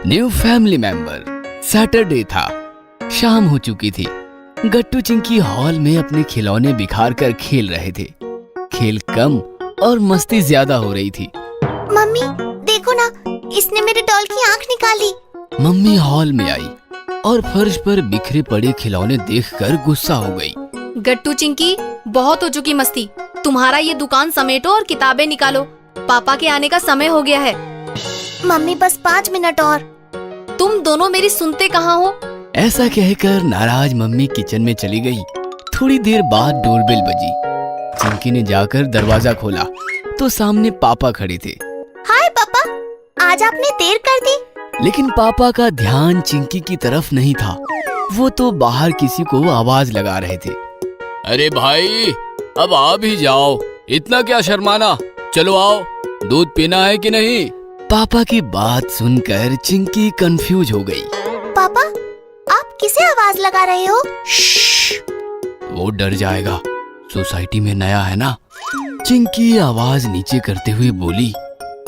New family member. Saturday था, शाम हो चुकी थी। गट्टू चिंकी हॉल में अपने खिलौने बिखार कर खेल रहे थे। खेल कम और मस्ती ज्यादा हो रही थी। मम्मी देखो ना, इसने मेरे डॉल की आंख निकाली। मम्मी हॉल में आई और फर्श पर बिखरे पड़े खिलौने देखकर गुस्सा हो गई। गट्टू चिंकी, बहुत हो चुकी मस्ती। तुम्हारा ये दुकान समेटो और किताबें निकालो, पापा के आने का समय हो गया है। मम्मी बस 5 मिनट और। तुम दोनों मेरी सुनते कहाँ हो? ऐसा कहकर नाराज मम्मी किचन में चली गई। थोड़ी देर बाद डोरबेल बजी। चिंकी ने जाकर दरवाजा खोला तो सामने पापा खड़े थे। हाय पापा, आज आपने देर कर दी। लेकिन पापा का ध्यान चिंकी की तरफ नहीं था। वो तो बाहर किसी को आवाज लगा रहे थे। अरे भाई, अब आ भी जाओ, इतना क्या शर्माना। चलो आओ, दूध पीना है कि नहीं? पापा की बात सुनकर चिंकी कंफ्यूज हो गई। पापा, आप किसे आवाज लगा रहे हो? वो डर जाएगा, सोसाइटी में नया है ना। चिंकी आवाज नीचे करते हुए बोली।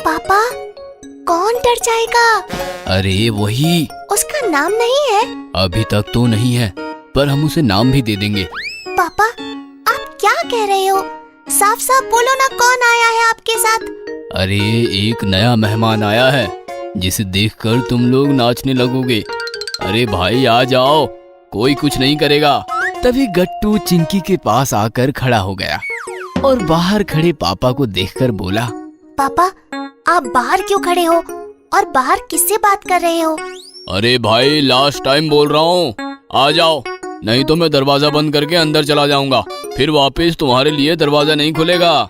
पापा, कौन डर जाएगा? अरे वही। उसका नाम नहीं है? अभी तक तो नहीं है, पर हम उसे नाम भी दे देंगे। पापा, आप क्या कह रहे हो? साफ साफ बोलो ना, कौन आया है आपके साथ? अरे एक नया मेहमान आया है, जिसे देखकर तुम लोग नाचने लगोगे। अरे भाई आ जाओ, कोई कुछ नहीं करेगा। तभी गट्टू चिंकी के पास आकर खड़ा हो गया और बाहर खड़े पापा को देखकर बोला। पापा, आप बाहर क्यों खड़े हो और बाहर किससे बात कर रहे हो? अरे भाई, लास्ट टाइम बोल रहा हूँ, आ जाओ, नहीं तो मैं दरवाजा बंद करके अंदर चला जाऊंगा। फिर वापस तुम्हारे लिए दरवाजा नहीं खुलेगा।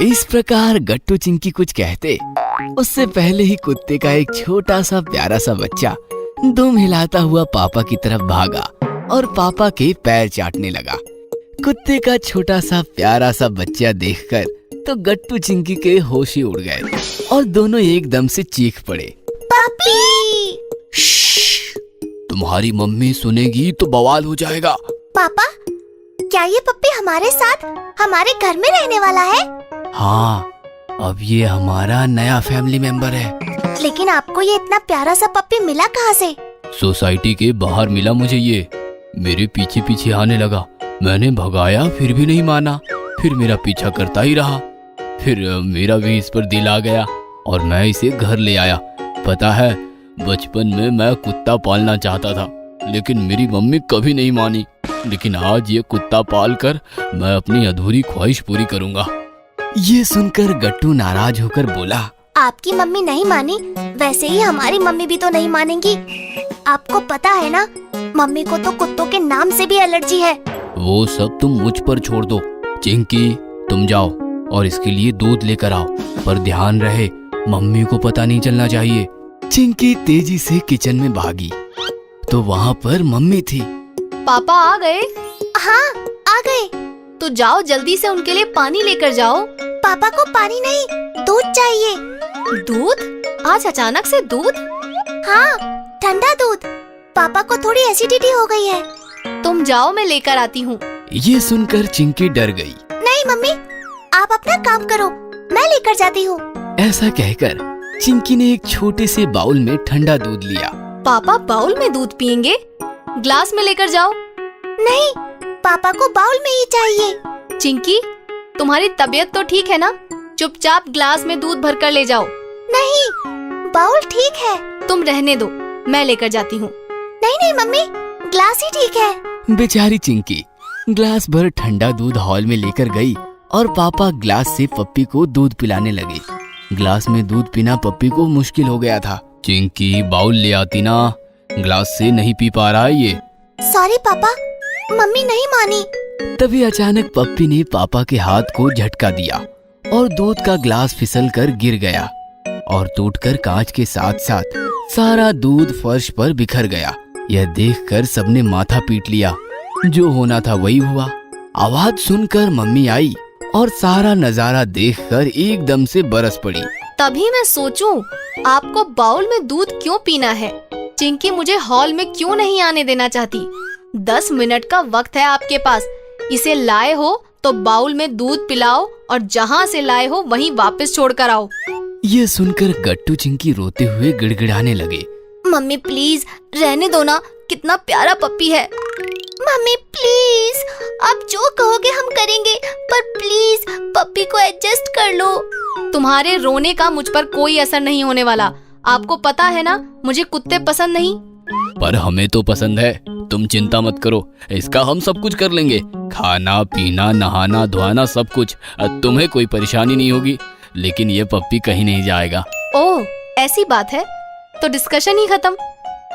इस प्रकार गट्टू चिंकी कुछ कहते, उससे पहले ही कुत्ते का एक छोटा सा प्यारा सा बच्चा दुम हिलाता हुआ पापा की तरफ भागा और पापा के पैर चाटने लगा। कुत्ते का छोटा सा प्यारा सा बच्चा देखकर तो गट्टू चिंकी के होश ही उड़ गए और दोनों एकदम से चीख पड़े। पप्पी! तुम्हारी मम्मी सुनेगी तो बवाल हो जाएगा। पापा, क्या ये पप्पी हमारे साथ हमारे घर में रहने वाला है? हाँ, अब ये हमारा नया फैमिली मेंबर है। लेकिन आपको ये इतना प्यारा सा पप्पी मिला कहाँ से? सोसाइटी के बाहर मिला मुझे ये। मेरे पीछे पीछे आने लगा, मैंने भगाया फिर भी नहीं माना। फिर मेरा पीछा करता ही रहा। फिर मेरा भी इस पर दिल आ गया और मैं इसे घर ले आया। पता है, बचपन में मैं कुत्ता पालना चाहता था, लेकिन मेरी मम्मी कभी नहीं मानी। लेकिन आज ये कुत्ता पालकर मैं अपनी अधूरी ख्वाहिश पूरी करूंगा। ये सुनकर गट्टू नाराज होकर बोला। आपकी मम्मी नहीं मानी, वैसे ही हमारी मम्मी भी तो नहीं मानेंगी। आपको पता है ना, मम्मी को तो कुत्तों के नाम से भी एलर्जी है। वो सब तुम मुझ पर छोड़ दो। चिंकी, तुम जाओ और इसके लिए दूध लेकर आओ, पर ध्यान रहे मम्मी को पता नहीं चलना चाहिए। चिंकी तेजी से किचन में भागी तो वहाँ पर मम्मी थी। पापा आ गए? हाँ, आ गए। तो जाओ जल्दी से उनके लिए पानी लेकर जाओ। पापा को पानी नहीं, दूध चाहिए। दूध? आज अचानक से दूध? हाँ, ठंडा दूध। पापा को थोड़ी एसिडिटी हो गई है। तुम जाओ, मैं लेकर आती हूँ। ये सुनकर चिंकी डर गई। नहीं मम्मी, आप अपना काम करो, मैं लेकर जाती हूँ। ऐसा कहकर चिंकी ने एक छोटे से बाउल में ठंडा दूध लिया। पापा बाउल में दूध पियेंगे? ग्लास में लेकर जाओ। नहीं, पापा को बाउल में ही चाहिए। चिंकी, तुम्हारी तबीयत तो ठीक है ना? चुपचाप ग्लास में दूध भरकर ले जाओ। नहीं, बाउल ठीक है। तुम रहने दो, मैं लेकर जाती हूँ। नहीं नहीं मम्मी, ग्लास ही ठीक है। बेचारी चिंकी ग्लास भर ठंडा दूध हॉल में लेकर गई और पापा ग्लास से पप्पी को दूध पिलाने लगे। ग्लास में दूध पीना पप्पी को मुश्किल हो गया था। चिंकी, बाउल ले आती ना, ग्लास से नहीं पी पा रहा है ये। सॉरी पापा, मम्मी नहीं मानी। तभी अचानक पप्पी ने पापा के हाथ को झटका दिया और दूध का ग्लास फिसल कर गिर गया और टूटकर कांच के साथ साथ सारा दूध फर्श पर बिखर गया। यह देखकर सबने माथा पीट लिया। जो होना था वही हुआ। आवाज सुनकर मम्मी आई और सारा नजारा देखकर एकदम से बरस पड़ी। तभी मैं सोचूं, आपको बाउल में दूध क्यों पीना है? चिंकी मुझे हॉल में क्यों नहीं आने देना चाहती? 10 मिनट का वक्त है आपके पास। इसे लाए हो तो बाउल में दूध पिलाओ और जहाँ से लाए हो वहीं वापस छोड़ कर आओ। ये सुनकर गट्टू चिंकी रोते हुए गिड़गिड़ाने लगे। मम्मी प्लीज रहने दो ना, कितना प्यारा पप्पी है। मम्मी प्लीज, आप जो कहोगे हम करेंगे, पर प्लीज पप्पी को एडजस्ट कर लो। तुम्हारे रोने का मुझ पर कोई असर नहीं होने वाला। आपको पता है ना, मुझे कुत्ते पसंद नहीं। पर हमें तो पसंद है, तुम चिंता मत करो, इसका हम सब कुछ कर लेंगे। खाना पीना नहाना धोना सब कुछ, तुम्हें कोई परेशानी नहीं होगी। लेकिन ये पप्पी कहीं नहीं जाएगा। ओह, ऐसी बात है तो डिस्कशन ही खत्म।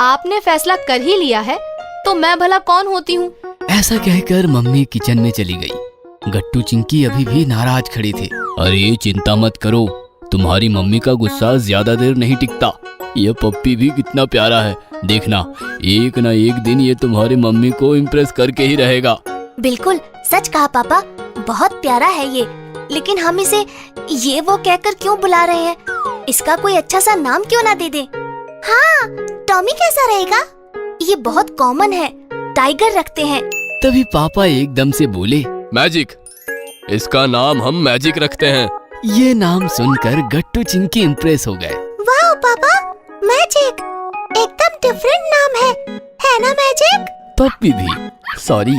आपने फैसला कर ही लिया है तो मैं भला कौन होती हूँ। ऐसा कहकर मम्मी किचन में चली गई। गट्टू चिंकी अभी भी नाराज खड़ी थी। अरे चिंता मत करो, तुम्हारी मम्मी का गुस्सा ज्यादा देर नहीं टिकता। ये पप्पी भी कितना प्यारा है, देखना एक ना एक दिन ये तुम्हारी मम्मी को इम्प्रेस करके ही रहेगा। बिल्कुल सच कहा पापा, बहुत प्यारा है ये। लेकिन हम इसे ये वो कहकर क्यों बुला रहे हैं? इसका कोई अच्छा सा नाम क्यों ना दे दे? हाँ, टॉमी कैसा रहेगा? ये बहुत कॉमन है, टाइगर रखते हैं। तभी पापा एकदम से बोले, मैजिक, इसका नाम हम मैजिक रखते हैं। ये नाम सुनकर गट्टू चिंकी इम्प्रेस हो गए। वाह पापा, मैजिक, एकदम डिफरेंट नाम है ना मैजिक? पप्पी भी, सॉरी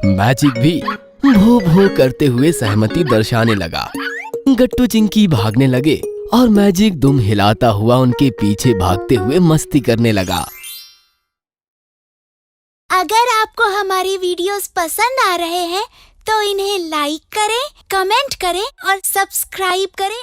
मैजिक भी भो भो करते हुए सहमति दर्शाने लगा। गट्टू चिंकी भागने लगे और मैजिक दुम हिलाता हुआ उनके पीछे भागते हुए मस्ती करने लगा। अगर आपको हमारी वीडियोस पसंद आ रहे हैं तो इन्हें लाइक करें, कमेंट करें और सब्सक्राइब करें।